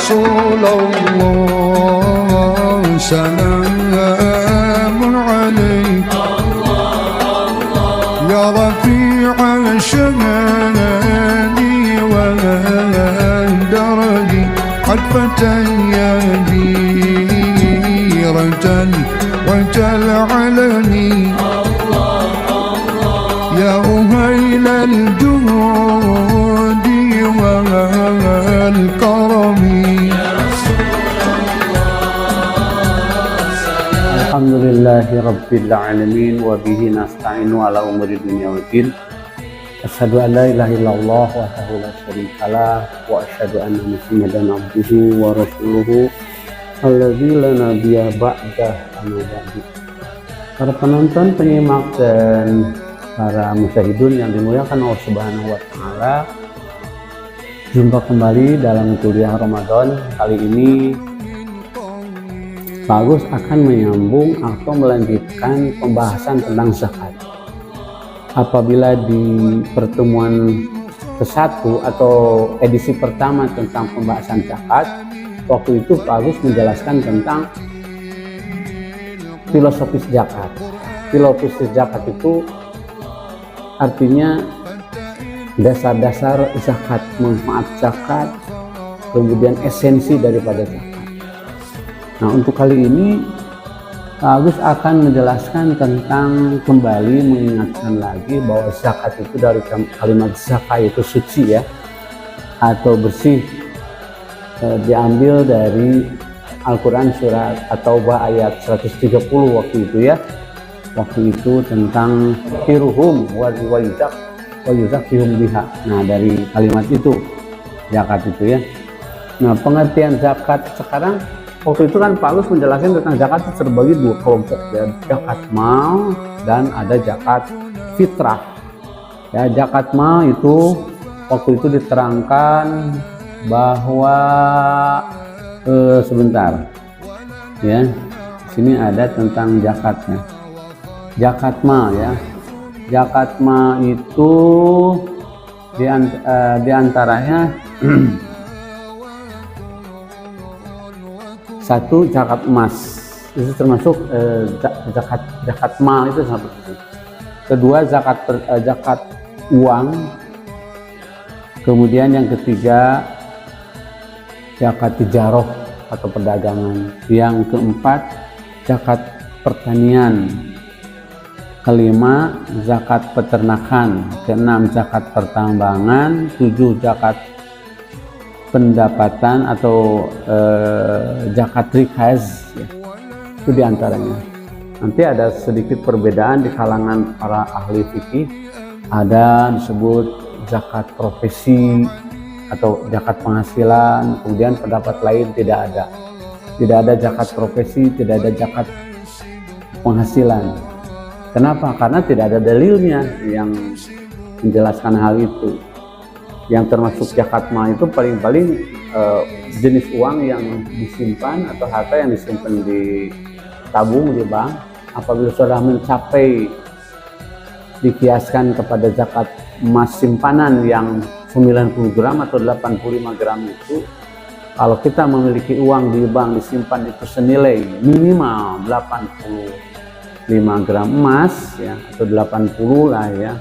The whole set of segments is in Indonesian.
رسول الله سلام عليك يا رفيع الشهادة والدرج عطفة يا ديرة وتلعلني يا أهيل الجود والكرم. Alhamdulillahi Rabbil Alamin wa bihi nasta'inu ala umuri dunya waddin. Asyhadu an la ilaha illallah wahdahu la syarikalah wa asyhadu anna Muhammadan abduhu wa rasuluhu alladzi la nabiyya ba'dah amma ba'du. Para penonton, penyimak dan para musyahidun yang dimuliakan Allah Subhanahu wa taala, jumpa kembali dalam kuliah Ramadan. Kali ini Pak Agus akan menyambung atau melanjutkan pembahasan tentang zakat. Apabila di pertemuan ke-1 atau edisi pertama tentang pembahasan zakat, waktu itu Pak Agus menjelaskan tentang filosofis zakat. Filosofis zakat itu artinya dasar-dasar zakat, manfaat zakat, kemudian esensi daripada zakat. Nah, untuk kali ini Pak Agus akan menjelaskan tentang, kembali mengingatkan lagi bahwa zakat itu dari kalimat zakat itu suci ya, atau bersih, diambil dari Al-Quran surat At-Taubah ayat 130 waktu itu ya. Waktu itu tentang firuhum wa yuzakkihum biha. Nah, dari kalimat itu zakat itu ya. Nah, pengertian zakat sekarang, waktu itu kan Pak Agus menjelaskan tentang zakat itu terbagi dua kelompok ya, zakat mal dan ada zakat fitrah. Ya, zakat mal itu waktu itu diterangkan bahwa sebentar ya, sini ada tentang zakatnya. Zakat mal ya, zakat mal itu diantaranya satu, zakat emas, itu termasuk zakat mal itu satu. Kedua, zakat uang. Kemudian yang ketiga, zakat tijarah atau perdagangan. Yang keempat, zakat pertanian. Kelima, zakat peternakan. Keenam, zakat pertambangan. Tujuh, zakat pendapatan atau zakat rikaz ya. Itu diantaranya. Nanti ada sedikit perbedaan di kalangan para ahli fikih. Ada disebut zakat profesi atau zakat penghasilan, kemudian pendapat lain tidak ada zakat profesi, tidak ada zakat penghasilan. Kenapa? Karena tidak ada dalilnya yang menjelaskan hal itu. Yang termasuk zakat mal itu paling-paling jenis uang yang disimpan atau harta yang disimpan di tabung di bank. Apabila sudah mencapai, dikiaskan kepada zakat emas simpanan yang 90 gram atau 85 gram itu, kalau kita memiliki uang di bank disimpan itu senilai minimal 85 gram emas ya, atau 80 lah ya,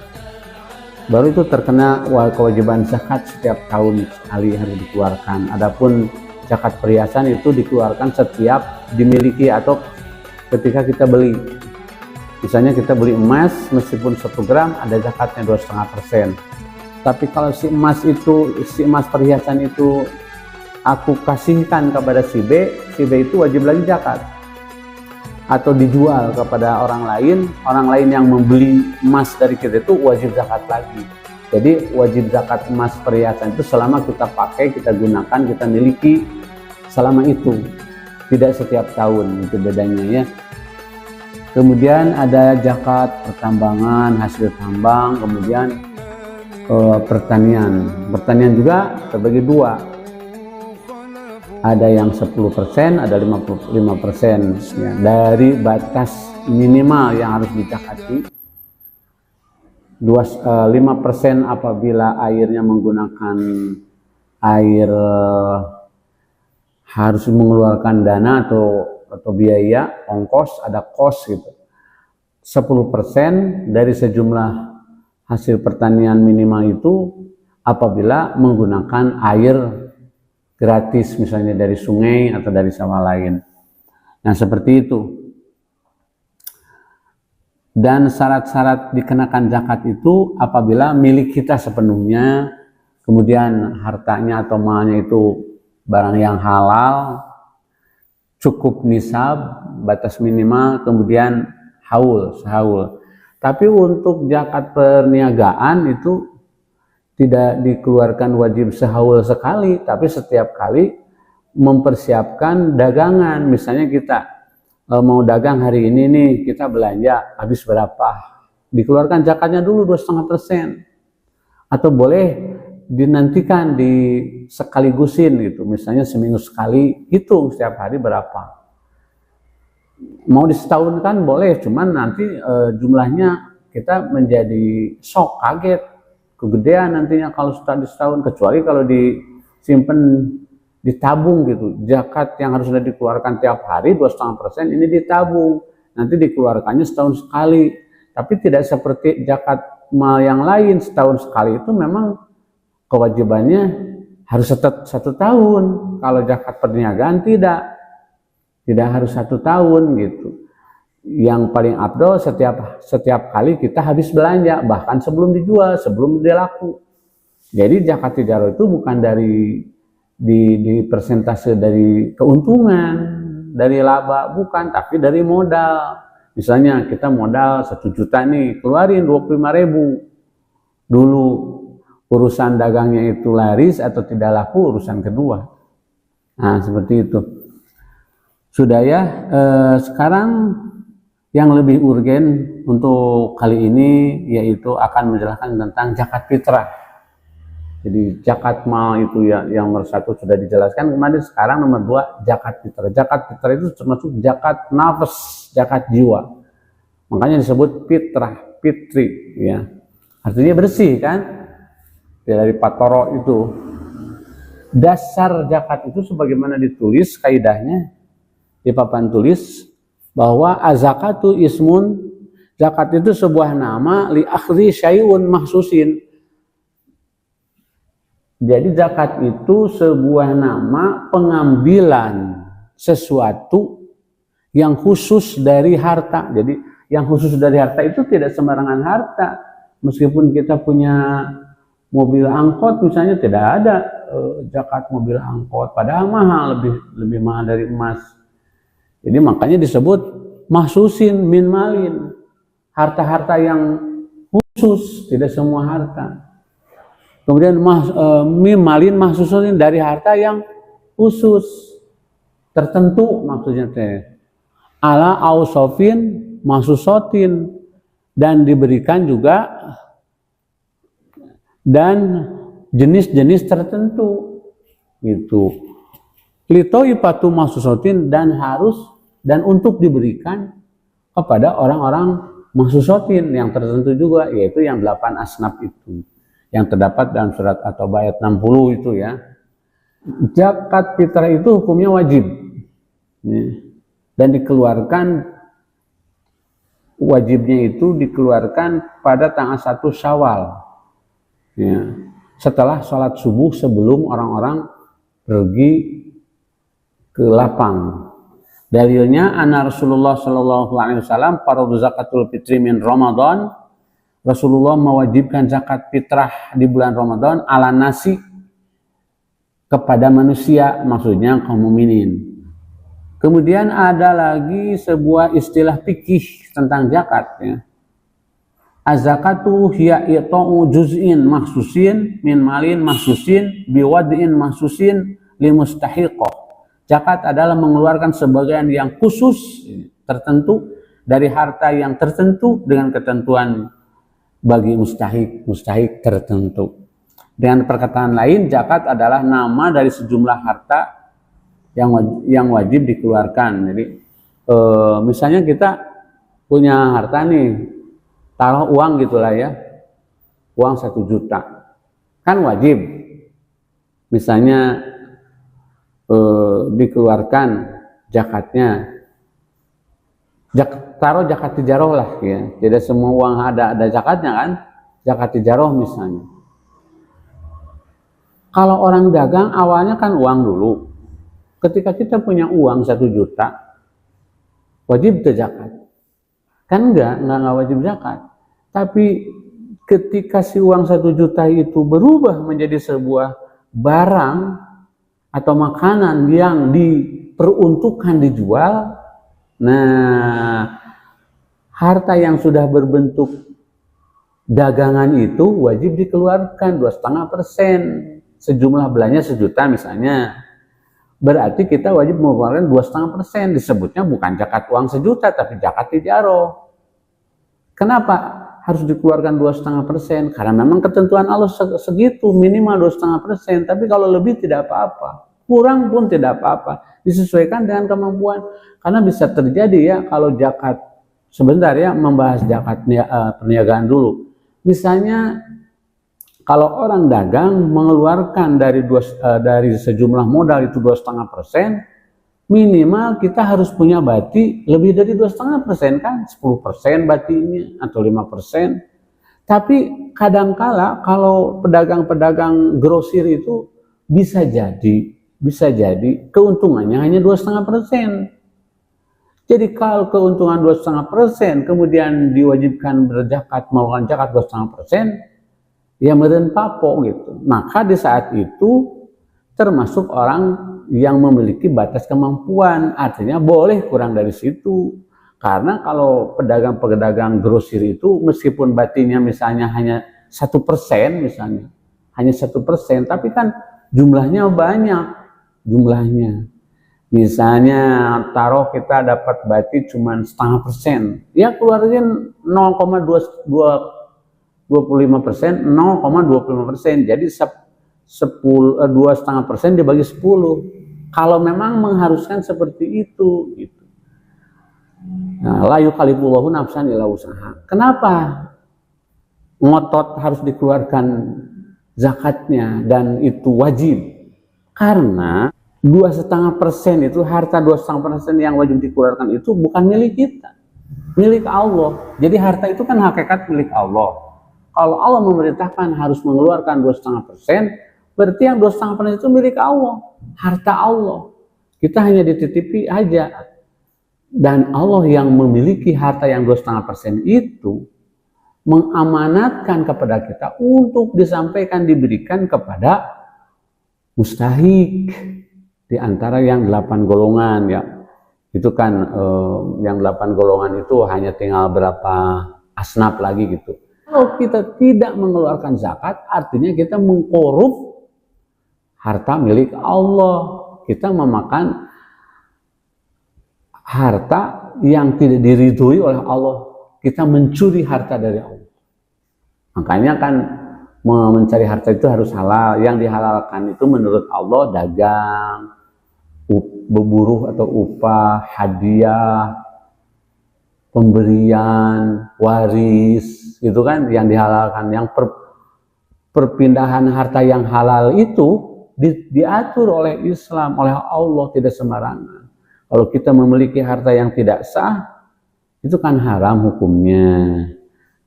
baru itu terkena kewajiban zakat setiap tahun sekali harus dikeluarkan. Adapun zakat perhiasan itu dikeluarkan setiap dimiliki atau ketika kita beli. Misalnya kita beli emas, meskipun 1 gram ada zakatnya 2,5%. Tapi kalau si emas perhiasan itu aku kasihkan kepada si B itu wajib lagi zakat. Atau dijual kepada orang lain yang membeli emas dari kita itu wajib zakat lagi. Jadi wajib zakat emas perhiasan itu selama kita pakai, kita gunakan, kita miliki selama itu, tidak setiap tahun. Itu bedanya ya. Kemudian ada zakat pertambangan, hasil tambang, kemudian pertanian. Pertanian juga terbagi dua. Ada yang 10%, ada 55% ya, dari batas minimal yang harus dizakati. 5% apabila airnya menggunakan air harus mengeluarkan dana atau biaya ongkos, ada kos gitu. 10% dari sejumlah hasil pertanian minimal itu apabila menggunakan air gratis, misalnya dari sungai atau dari sawah lain. Nah, seperti itu. Dan syarat-syarat dikenakan zakat itu apabila milik kita sepenuhnya, kemudian hartanya atau malnya itu barang yang halal, cukup nisab, batas minimal, kemudian sehaul. Tapi untuk zakat perniagaan itu tidak dikeluarkan wajib sehaul sekali, tapi setiap kali mempersiapkan dagangan. Misalnya kita mau dagang hari ini nih, kita belanja habis berapa, dikeluarkan zakatnya dulu 2,5%, atau boleh dinantikan sekaligusin gitu, misalnya seminggu sekali, hitung setiap hari berapa. Mau disetahun kan boleh, cuman nanti jumlahnya kita menjadi shock, kaget, kegedean nantinya kalau sudah disetahun, kecuali kalau disimpan, ditabung gitu. Zakat yang harus sudah dikeluarkan tiap hari 2,5% ini ditabung, nanti dikeluarkannya setahun sekali. Tapi tidak seperti zakat mal yang lain, setahun sekali itu memang kewajibannya harus 1 tahun. Kalau zakat perniagaan tidak harus 1 tahun gitu. Yang paling afdol setiap kali kita habis belanja, bahkan sebelum dijual, sebelum dia laku. Jadi zakat tijarah itu bukan dari di persentase dari keuntungan, dari laba, bukan, tapi dari modal. Misalnya kita modal 1 juta nih, keluarin 25.000 dulu. Urusan dagangnya itu laris atau tidak laku urusan kedua. Nah, seperti itu. Sudah ya, sekarang yang lebih urgen untuk kali ini yaitu akan menjelaskan tentang zakat fitrah. Jadi zakat mal itu ya, yang nomor 1 sudah dijelaskan kemarin. Sekarang nomor 2 zakat fitrah. Zakat fitrah itu termasuk zakat nafas, zakat jiwa. Makanya disebut fitrah, fitri ya. Artinya bersih kan? Dari patoro itu. Dasar zakat itu sebagaimana ditulis kaidahnya di papan tulis bahwa azakatu ismun, zakat itu sebuah nama li akhri syai'un mahsusin. Jadi zakat itu sebuah nama pengambilan sesuatu yang khusus dari harta. Jadi yang khusus dari harta itu tidak sembarangan harta. Meskipun kita punya mobil angkot misalnya, tidak ada zakat mobil angkot, padahal mahal, lebih mahal dari emas. Jadi makanya disebut mahsusin min malin, harta-harta yang khusus, tidak semua harta. Kemudian min malin mahsusin, dari harta yang khusus, tertentu maksudnya teh. Ala ausofin mahsusotin, dan diberikan juga dan jenis-jenis tertentu gitu. Litoipatu mahsusotin, dan untuk diberikan kepada orang-orang mahsusotin yang tertentu juga, yaitu yang 8 asnaf itu yang terdapat dalam surat At-Taubah ayat 60 itu ya. Zakat fitrah itu hukumnya wajib dan dikeluarkan, wajibnya itu dikeluarkan pada tanggal 1 Syawal ya, setelah sholat subuh, sebelum orang-orang pergi ke lapang. Dalilnya anna Rasulullah sallallahu alaihi wasallam faradu zakatul fitri min Ramadan. Rasulullah mewajibkan zakat fitrah di bulan Ramadan ala nasi, kepada manusia, maksudnya kaum mukminin. Kemudian ada lagi sebuah istilah fikih tentang zakat ya. Az-zakatu hiya i'ta'u juz'in mahsusin min malin mahsusin biwad'in mahsusin li mustahiqah. Zakat adalah mengeluarkan sebagian yang khusus tertentu dari harta yang tertentu dengan ketentuan bagi mustahik tertentu. Dengan perkataan lain, zakat adalah nama dari sejumlah harta yang wajib dikeluarkan. Jadi misalnya kita punya harta nih, taruh uang gitulah ya, uang 1 juta, kan wajib. Misalnya dikeluarkan zakatnya. Taruh zakat tijaroh lah ya. Tidak semua uang ada zakatnya kan. Zakat tijaroh misalnya. Kalau orang dagang awalnya kan uang dulu. Ketika kita punya uang 1 juta, wajib zakat. Kan enggak wajib zakat. Tapi ketika si uang 1 juta itu berubah menjadi sebuah barang atau makanan yang diperuntukkan dijual, nah harta yang sudah berbentuk dagangan itu wajib dikeluarkan 2,5%. Sejumlah belanja 1 juta misalnya, berarti kita wajib mengeluarkan 2,5%. Disebutnya bukan zakat uang 1 juta, tapi zakat tijaroh. Kenapa harus dikeluarkan 2,5%? Karena memang ketentuan Allah segitu, minimal 2,5%. Tapi kalau lebih tidak apa-apa, kurang pun tidak apa-apa, disesuaikan dengan kemampuan. Karena bisa terjadi ya kalau zakat, sebentar ya membahas zakat perniagaan dulu. Misalnya kalau orang dagang mengeluarkan dari sejumlah modal itu 2,5%, minimal kita harus punya bati lebih dari 2,5% kan, 10% batinya atau 5%. Tapi kadangkala kalau pedagang-pedagang grosir itu bisa jadi keuntungannya hanya 2,5%. Jadi kalau keuntungan 2,5% kemudian diwajibkan berzakat, melakukan zakat 2,5%, ya meren papo gitu. Maka di saat itu termasuk orang yang memiliki batas kemampuan, artinya boleh kurang dari situ. Karena kalau pedagang-pedagang grosir itu meskipun batinya misalnya hanya 1% misalnya, hanya 1%, tapi kan jumlahnya banyak jumlahnya. Misalnya taruh kita dapat bati cuma 0,5%, ya keluarin 0,25%, 0,25%. Jadi 2,5% dibagi 10. Kalau memang mengharuskan seperti itu, gitu. Nah, la yukallifullahu nafsan illa wus'aha. Kenapa ngotot harus dikeluarkan zakatnya dan itu wajib? Karena 2,5% itu, harta 2,5% yang wajib dikeluarkan itu bukan milik kita, milik Allah. Jadi harta itu kan hakikat milik Allah. Kalau Allah memerintahkan harus mengeluarkan 2,5%, berarti yang 2,5% itu milik Allah, harta Allah. Kita hanya dititipi aja. Dan Allah yang memiliki harta yang 2,5% itu mengamanatkan kepada kita untuk disampaikan, diberikan kepada mustahik di antara yang 8 golongan ya. Itu kan yang 8 golongan itu hanya tinggal berapa asnaf lagi gitu. Kalau kita tidak mengeluarkan zakat, artinya kita mengkorup harta milik Allah. Kita memakan harta yang tidak diridhoi oleh Allah. Kita mencuri harta dari Allah. Makanya kan mencari harta itu harus halal. Yang dihalalkan itu menurut Allah dagang, beburuh atau upah, hadiah, pemberian, waris, itu kan yang dihalalkan. Yang perpindahan harta yang halal itu diatur oleh Islam, oleh Allah, tidak sembarangan. Kalau kita memiliki harta yang tidak sah, itu kan haram hukumnya.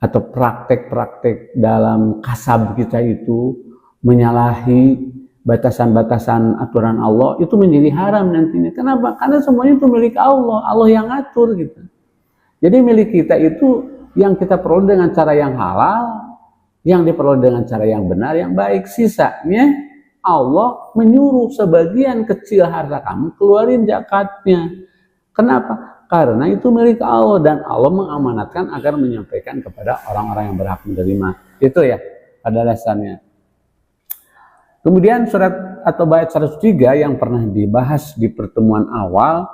Atau praktek-praktek dalam kasab kita itu menyalahi batasan-batasan aturan Allah, itu menjadi haram nantinya. Kenapa? Karena semuanya itu milik Allah, Allah yang ngatur gitu. Jadi milik kita itu yang kita peroleh dengan cara yang halal, yang diperoleh dengan cara yang benar, yang baik. Sisanya Allah menyuruh sebagian kecil harta kamu keluarin zakatnya. Kenapa? Karena itu milik Allah dan Allah mengamanatkan agar menyampaikan kepada orang-orang yang berhak menerima. Itu ya pada dasarnya. Kemudian surat atau bait 103 yang pernah dibahas di pertemuan awal,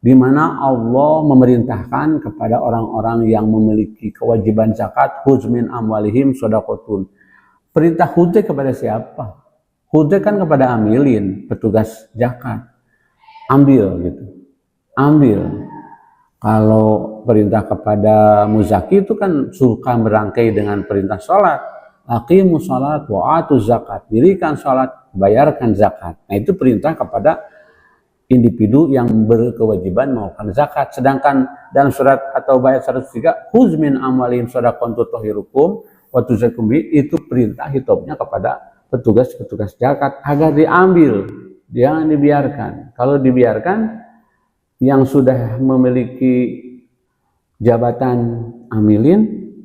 di mana Allah memerintahkan kepada orang-orang yang memiliki kewajiban zakat, khudz min amwalihim shadaqatun. Perintah khudz kepada siapa? Khudz kan kepada amilin, petugas zakat. Ambil gitu. Ambil. Kalau perintah kepada muzaki itu kan suka merangkai dengan perintah sholat. Aqimus sholat wa atuz zakat. Dirikan sholat, bayarkan zakat. Nah itu perintah kepada individu yang berkewajiban mengeluarkan zakat. Sedangkan dalam surat atau ayat 103, khuz min amwalihim shadaqatan tutahhirukum wa tuzakkum bi, itu perintah hitopnya kepada petugas-petugas zakat agar diambil, jangan dibiarkan. Kalau dibiarkan, yang sudah memiliki jabatan amilin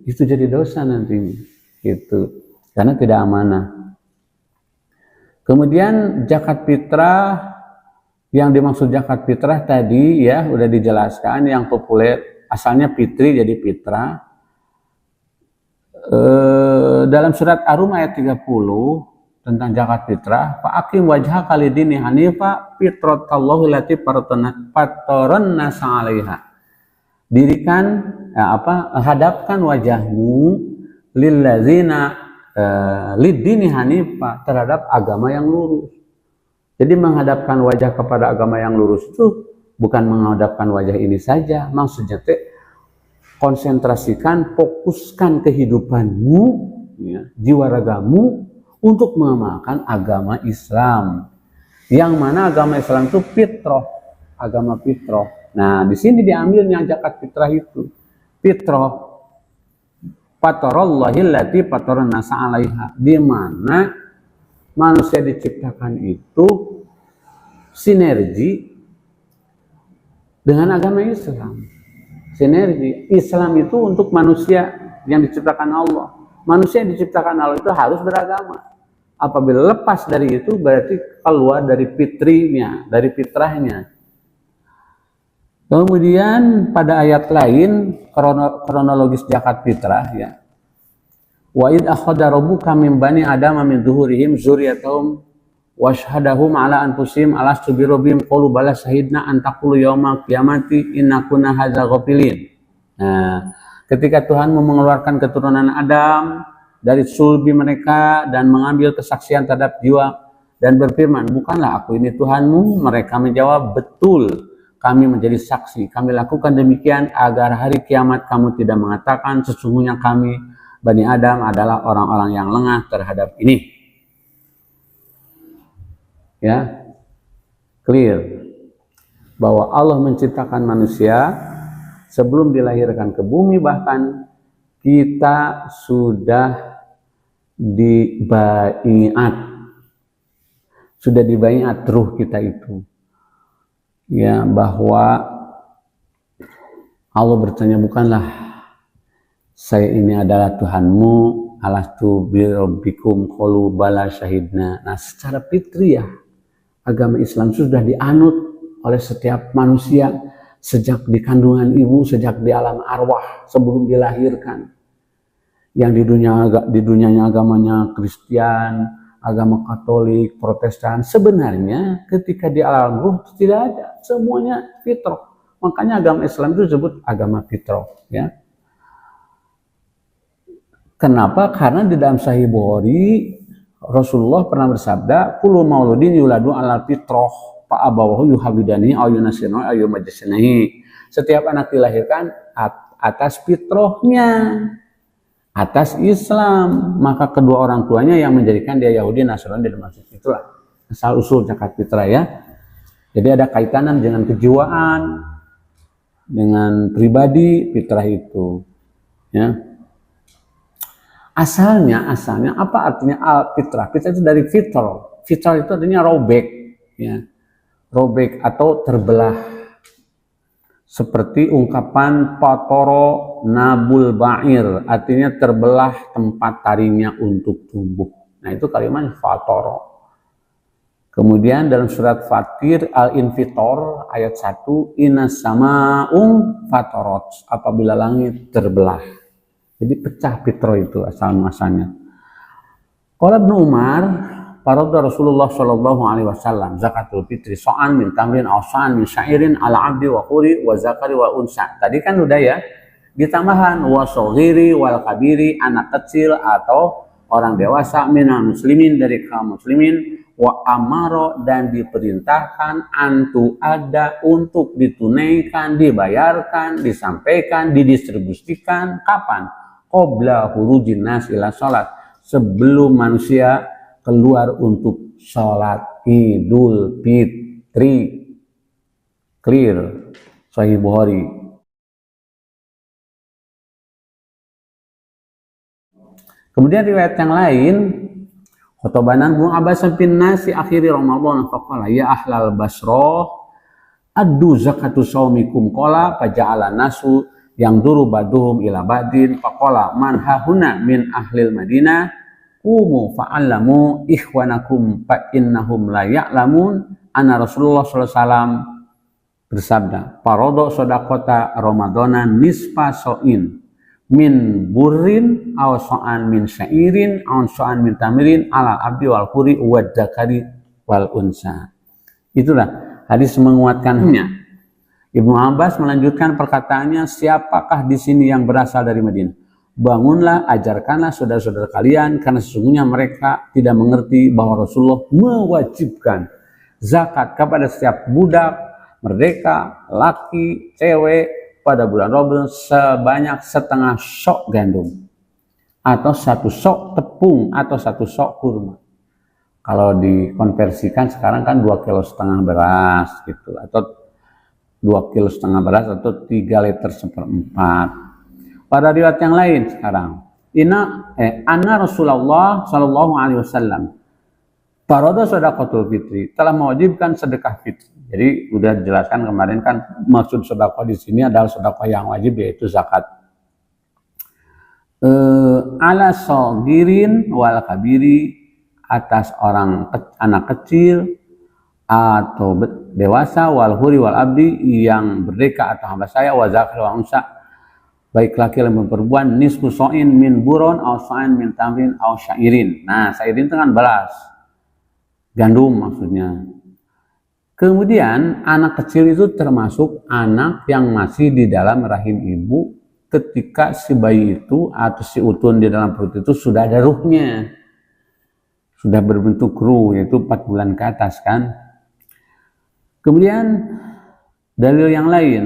itu jadi dosa nantinya, gitu, karena tidak amanah. Kemudian zakat fitrah, yang dimaksud zakat fitrah tadi ya udah dijelaskan, yang populer asalnya fitri jadi fitrah. Dalam surat Ar-Rum ayat 30 tentang zakat fitrah, fa'aqim wajhaka lidini hanifa fitratallahi allati fataran nas 'alaiha. Dirikan hadapkan wajahmu lillazina lidini hanifa, terhadap agama yang lurus. Jadi menghadapkan wajah kepada agama yang lurus itu bukan menghadapkan wajah ini saja, maksudnya konsentrasikan, fokuskan kehidupanmu, ya, jiwa ragamu untuk mengamalkan agama Islam. Yang mana agama Islam itu fitrah, agama fitrah. Nah, di sini diambilnya zakat fitrah itu. Fitrah fatarallahi allati fataran nas 'alaiha, di mana manusia diciptakan itu sinergi dengan agama Islam. Sinergi Islam itu untuk manusia yang diciptakan Allah. Manusia yang diciptakan Allah itu harus beragama. Apabila lepas dari itu berarti keluar dari fitrinya, dari fitrahnya. Kemudian pada ayat lain kronologis zakat fitrah ya. Wa id akhadha rabbuka min bani adama min zuhurihim dzurriyyatahum wa syahadahum ala anfusihim alastu bi rabbihim qalu bala syahidna an taqulu yaumal qiyamati inna kunna hadza ghafilin. Nah, ketika Tuhan mengeluarkan keturunan Adam dari sulbi mereka dan mengambil kesaksian terhadap jiwa dan berfirman, bukanlah aku ini Tuhanmu? Mereka menjawab, betul, kami menjadi saksi. Kami lakukan demikian agar hari kiamat kamu tidak mengatakan sesungguhnya kami Bani Adam adalah orang-orang yang lengah terhadap ini. Ya, clear bahwa Allah menciptakan manusia sebelum dilahirkan ke bumi, bahkan kita sudah dibaiat ruh kita itu, ya, bahwa Allah bertanya, bukanlah saya ini adalah Tuhanmu, alastu bi rabbikum qalu bala syahidna. Nah, secara fitriyah agama Islam sudah dianut oleh setiap manusia sejak di kandungan ibu, sejak di alam arwah sebelum dilahirkan. Yang di dunianya agamanya Kristen, agama Katolik, Protestan, sebenarnya ketika di alam ruh tidak ada, semuanya fitrah. Makanya agama Islam itu disebut agama fitrah, ya. Kenapa? Karena di dalam Sahih Bukhari Rasulullah pernah bersabda, kullu mauludin yuladu ala fitrah fa abawahu yuhawidani aw yunasirnahu aw yumajjisnahu. Setiap anak dilahirkan atas fitrahnya, atas Islam, maka kedua orang tuanya yang menjadikan dia Yahudi, Nasrani, dan masuk. Itulah asal usul zakat fitrah, ya. Jadi ada kaitanan dengan kejiwaan, dengan pribadi fitrah itu, ya. Asalnya apa artinya al-fitrah? Fitrah itu dari fitrah. Fitrah itu artinya robek, ya. Robek atau terbelah. Seperti ungkapan patoro nabul ba'ir, artinya terbelah tempat taringnya untuk tumbuh. Nah, itu kalimat fatoro. Kemudian dalam surat Fatir Al-Infitor ayat 1, inas sama'um fatorot, apabila langit terbelah. Jadi pecah fitrah itu asal-muasalnya. Qala Ibnu Umar, farada Rasulullah sallallahu alaihi wasallam zakatul fitri so'an min tamrin aw so'an min syairin ala abdi wa quri wa zakari wa unsa. Tadi kan udah ya, ditambahan wa soghiri wal kabiri, anak kecil atau orang dewasa, minal muslimin, dari kaum muslimin, wa amaro, dan diperintahkan, antu ada, untuk ditunaikan, dibayarkan, disampaikan, didistribusikan. Kapan? Qobla hurujin nas ila sholat, sebelum manusia keluar untuk sholat Idul Fitri, Clear. Sahih Bukhari. Kemudian riwayat yang lain, khotobanan Ibnu Abbas bin Nasi akhiri Ramadan faqala ya ahlal Basrah addu zakatu saumikum qala faja'ala nasu yang duru baduhum ila badin faqala man hahuna min ahlil Madinah umu fa'allamu ikhwanakum fa innahum la ya'lamun anna Rasulullah sallallahu alaihi wasallam bersabda parodo sodakota Ramadana nisfa so'in min burrin aw so'an min syairin aw so'an min tamirin ala abdi wal huri wad dzakari wal unsa. Itulah hadis menguatkannya. Ibnu Abbas melanjutkan perkataannya, siapakah di sini yang berasal dari Madinah? Bangunlah, ajarkanlah saudara-saudara kalian, karena sesungguhnya mereka tidak mengerti bahwa Rasulullah mewajibkan zakat kepada setiap budak, merdeka, laki, cewek pada bulan Ramadan sebanyak setengah sok gandum, atau satu sok tepung, atau satu sok kurma. Kalau dikonversikan sekarang kan 2,5 kilo beras gitu, atau 2,5 kilo beras atau 3 liter seperempat. Pada riwayat yang lain sekarang, anna Rasulullah Shallallahu Alaihi Wasallam parodo sedekahul fitri telah mewajibkan sedekah fitri. Jadi sudah dijelaskan kemarin kan maksud sedekah di sini adalah sedekah yang wajib yaitu zakat. Ala sogirin wal kabiri atas orang anak kecil atau dewasa wal huri wal abdi yang merdeka atau hamba saya wa zakir wa unsa baik laki maupun perempuan nisfu so'in min buron aw so'in min tamrin aw syairin. Nah, syairin itu kan beras gandum maksudnya. Kemudian anak kecil itu termasuk anak yang masih di dalam rahim ibu ketika si bayi itu atau si utun di dalam perut itu sudah ada ruhnya, sudah berbentuk ruh, yaitu 4 bulan ke atas kan. Kemudian dalil yang lain,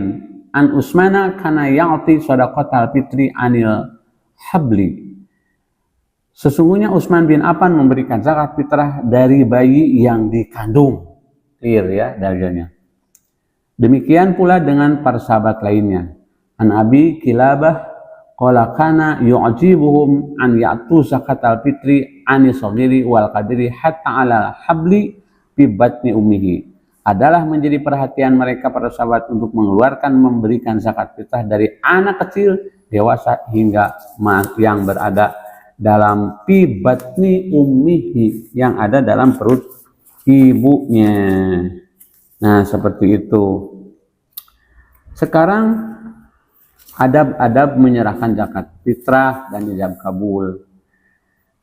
an Usmana kana ya'ti shadaqatal fitri anil habli. Sesungguhnya Utsman bin Affan memberikan zakat fitrah dari bayi yang dikandung. Clear ya dalilnya. Demikian pula dengan para sahabat lainnya. An Abi Kilabah qala kana yu'jibuhum an ya'tu zakatal fitri ani saghiri wal kabiri hatta ala habli fi batni ummihi. Adalah menjadi perhatian mereka para sahabat untuk mengeluarkan memberikan zakat fitrah dari anak kecil, dewasa hingga yang berada dalam fi batni ummihi, yang ada dalam perut ibunya. Nah, seperti itu. Sekarang adab-adab menyerahkan zakat fitrah dan ijab kabul.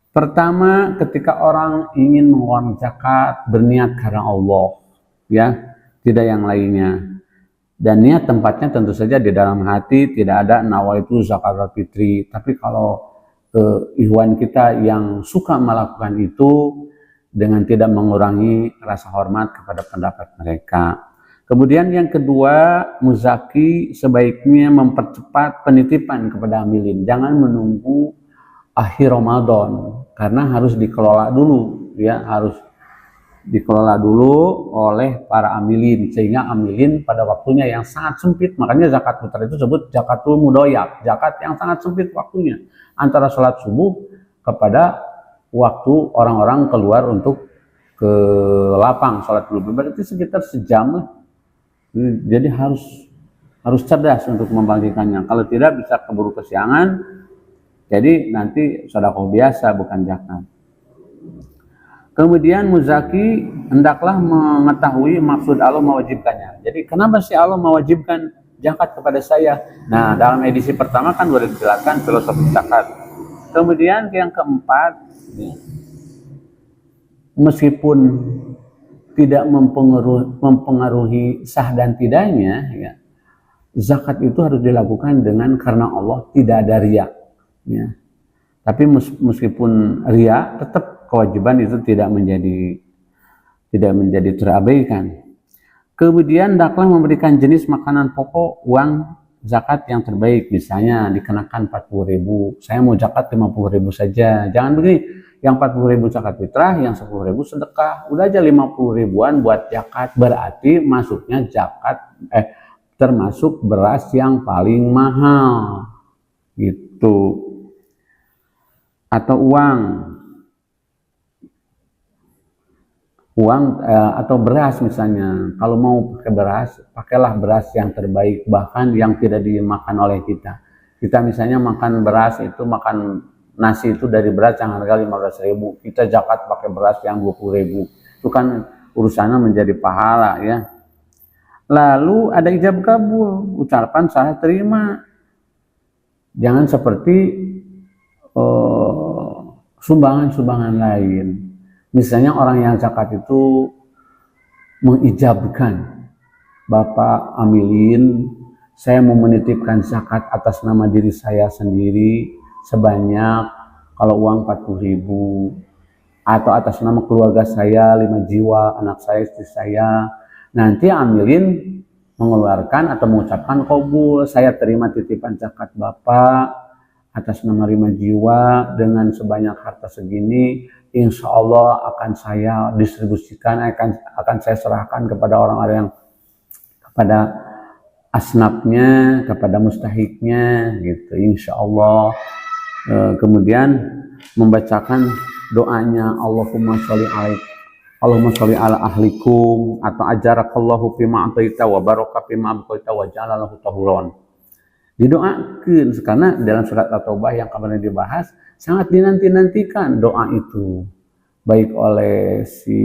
Pertama, ketika orang ingin mengeluarkan zakat, berniat karena Allah, ya, tidak yang lainnya. Dan niat tempatnya tentu saja di dalam hati, tidak ada nawaitu zakat fitri. Tapi kalau ikhwan kita yang suka melakukan itu dengan tidak mengurangi rasa hormat kepada pendapat mereka. Kemudian yang kedua, muzaki sebaiknya mempercepat penitipan kepada amilin. Jangan menunggu akhir Ramadan, karena harus dikelola dulu, ya, harus dikelola dulu oleh para amilin, sehingga amilin pada waktunya yang sangat sempit. Makanya zakat fitrah itu disebut zakatul mudoyak, zakat yang sangat sempit waktunya, antara sholat subuh kepada waktu orang-orang keluar untuk ke lapang sholat dulu, berarti sekitar sejam. Jadi harus cerdas untuk membangkitkannya. Kalau tidak bisa keburu kesiangan, jadi nanti sedekah biasa bukan zakat. Kemudian muzaki hendaklah mengetahui maksud Allah mewajibkannya. Jadi kenapa sih Allah mewajibkan zakat kepada saya? Nah, dalam edisi pertama kan sudah dijelaskan filosofi zakat. Kemudian yang keempat, meskipun tidak mempengaruhi sah dan tidaknya, ya, zakat itu harus dilakukan dengan karena Allah, tidak ada riya, ya. Tapi meskipun riya, tetap kewajiban itu tidak menjadi terabaikan. Kemudian hendaklah memberikan jenis makanan pokok uang zakat yang terbaik. Misalnya dikenakan 40.000, saya mau zakat 50.000 saja. Jangan begini, yang 40.000 zakat fitrah, yang 10.000 sedekah. Udah aja 50 ribuan buat zakat. Berarti masuknya zakat termasuk beras yang paling mahal gitu. Atau uang atau beras misalnya. Kalau mau pakai beras, pakailah beras yang terbaik, bahkan yang tidak dimakan oleh kita. Kita misalnya makan beras itu, makan nasi itu dari beras yang harga 15.000, kita zakat pakai beras yang 20.000. Itu kan urusannya menjadi pahala ya. Lalu ada ijab kabul, ucapan salah terima. Jangan seperti sumbangan-sumbangan lain. Misalnya orang yang zakat itu mengijabkan, Bapak amilin, saya mau menitipkan zakat atas nama diri saya sendiri sebanyak, kalau uang 40.000, atau atas nama keluarga saya 5 jiwa, anak saya, istri saya. Nanti amilin mengeluarkan atau mengucapkan qabul, saya terima titipan zakat Bapak atas nama 5 jiwa dengan sebanyak harta segini, insya Allah akan saya distribusikan, akan saya serahkan kepada orang-orang yang, kepada asnafnya, kepada mustahiknya gitu, insya Allah. Kemudian membacakan doanya, Allahumma sholli ala ahlikum, atau ajarakallahu fima ataita wa baraka fima abqaita wa ja'alahu tahuron. Didoakan, karena dalam surat At-Taubah yang kemarin dibahas sangat dinanti-nantikan doa itu, baik oleh si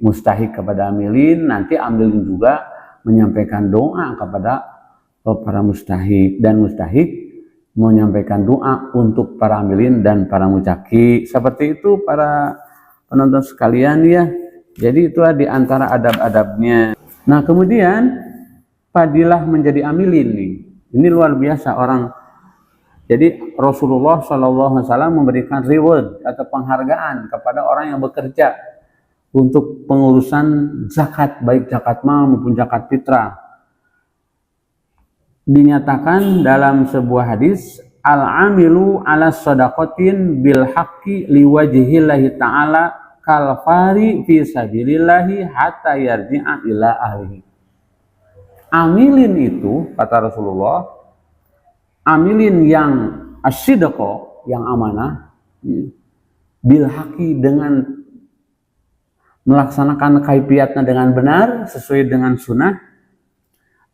mustahik kepada amilin, nanti amilin juga menyampaikan doa kepada para mustahik, dan mustahik menyampaikan doa untuk para amilin dan para mujaki. Seperti itu para penonton sekalian ya. Jadi itulah diantara adab-adabnya. Nah kemudian fadilah menjadi amilin nih. Ini luar biasa orang. Jadi Rasulullah SAW memberikan reward atau penghargaan kepada orang yang bekerja untuk pengurusan zakat, baik zakat mal maupun zakat fitrah. Dinyatakan dalam sebuah hadis, al-amilu ala shadaqatin bil haqqi liwajhillahi ta'ala kalfari fi sabilillahi hatta yarji'a ila ahlihi. Amilin itu, kata Rasulullah, amilin yang asyidqo, yang amanah, bil haqqi, dengan melaksanakan kaifiatnya dengan benar sesuai dengan sunnah,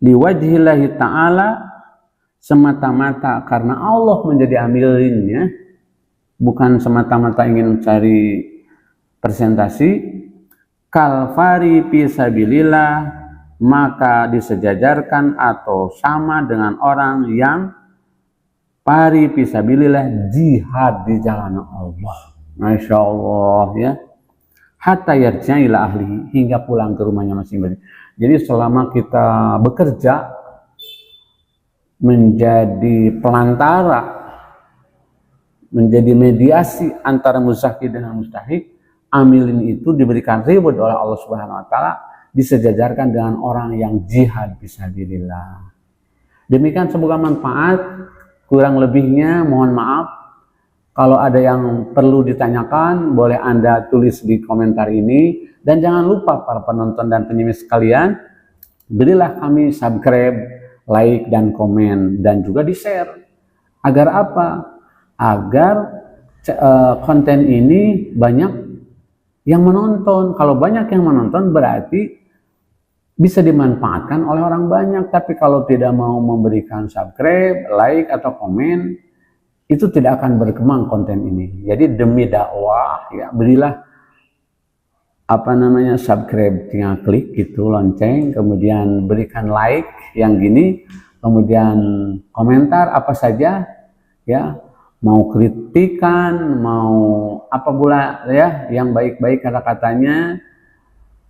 liwajhillahi ta'ala, semata-mata karena Allah menjadi amilinnya, bukan semata-mata ingin mencari presentasi. Kalfari fi sabilillah, maka disejajarkan atau sama dengan orang yang pari fi sabilillah, jihad di jalan Allah. Masya Allah ya. Hatta yarji'a ila ahlihi, hingga pulang ke rumahnya masing-masing. Jadi selama kita bekerja menjadi pelantara, menjadi mediasi antara muzaki dengan mustahik, amilin itu diberikan reward oleh Allah Subhanahu wa taala, disejajarkan dengan orang yang jihad fisabilillah. Demikian, semoga manfaat. Kurang lebihnya mohon maaf. Kalau ada yang perlu ditanyakan, boleh Anda tulis di komentar ini. Dan jangan lupa para penonton dan penyimak sekalian, berilah kami subscribe, like, dan komen, dan juga di-share. Agar apa? Agar konten ini banyak yang menonton. Kalau banyak yang menonton berarti bisa dimanfaatkan oleh orang banyak. Tapi kalau tidak mau memberikan subscribe, like, atau komen, itu tidak akan berkembang konten ini. Jadi demi dakwah ya, berilah subscribe, tinggal klik gitu lonceng, kemudian berikan like yang gini, kemudian komentar apa saja ya, mau kritikan, mau apa pula ya, yang baik-baik kata-katanya,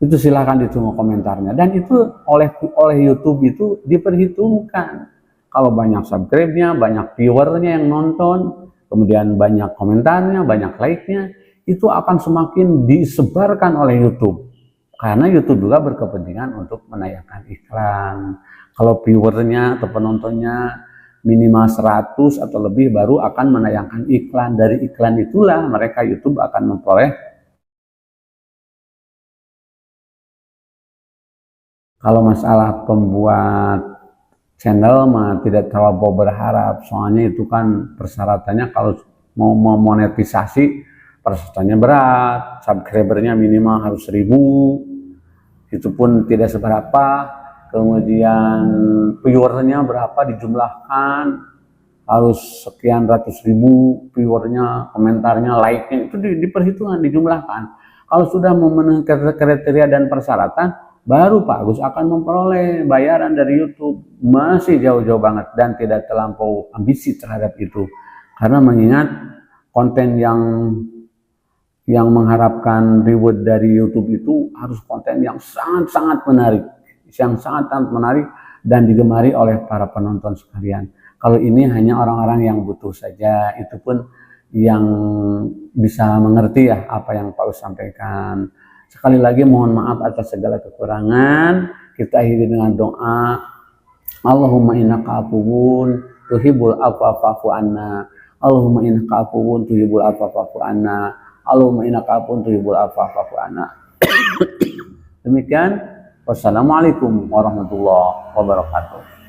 itu silahkan ditunggu komentarnya. Dan itu oleh YouTube itu diperhitungkan. Kalau banyak subscribe-nya, banyak viewernya yang nonton, kemudian banyak komentarnya, banyak like-nya, itu akan semakin disebarkan oleh YouTube. Karena YouTube juga berkepentingan untuk menayangkan iklan. Kalau viewernya atau penontonnya minimal 100 atau lebih baru akan menayangkan iklan. Dari iklan itulah mereka YouTube akan memperoleh. Kalau masalah pembuat channel mah tidak terlalu berharap, soalnya itu kan persyaratannya kalau mau memonetisasi persyaratannya berat, subscribernya minimal harus 1000, itu pun tidak seberapa, kemudian viewernya berapa dijumlahkan, harus sekian ratus ribu viewernya, komentarnya, like-nya, itu diperhitungkan, dijumlahkan. Kalau sudah memenuhi kriteria dan persyaratan, baru Pak Agus akan memperoleh bayaran dari YouTube. Masih jauh-jauh banget dan tidak terlampau ambisi terhadap itu, karena mengingat konten yang mengharapkan reward dari YouTube itu harus konten yang sangat-sangat menarik, dan digemari oleh para penonton sekalian. Kalau ini hanya orang-orang yang butuh saja, itu pun yang bisa mengerti ya apa yang Pak Us sampaikan. Sekali lagi mohon maaf atas segala kekurangan. Kita akhiri dengan doa. Allahumma innaka afuwun tuhibbul afwa fa'fu anna. Allahumma innaka afuwun tuhibbul afwa fa'fu anna. Allahumma innaka afuwun tuhibbul afwa fa'fu anna. Demikian. Wassalamualaikum warahmatullahi wabarakatuh.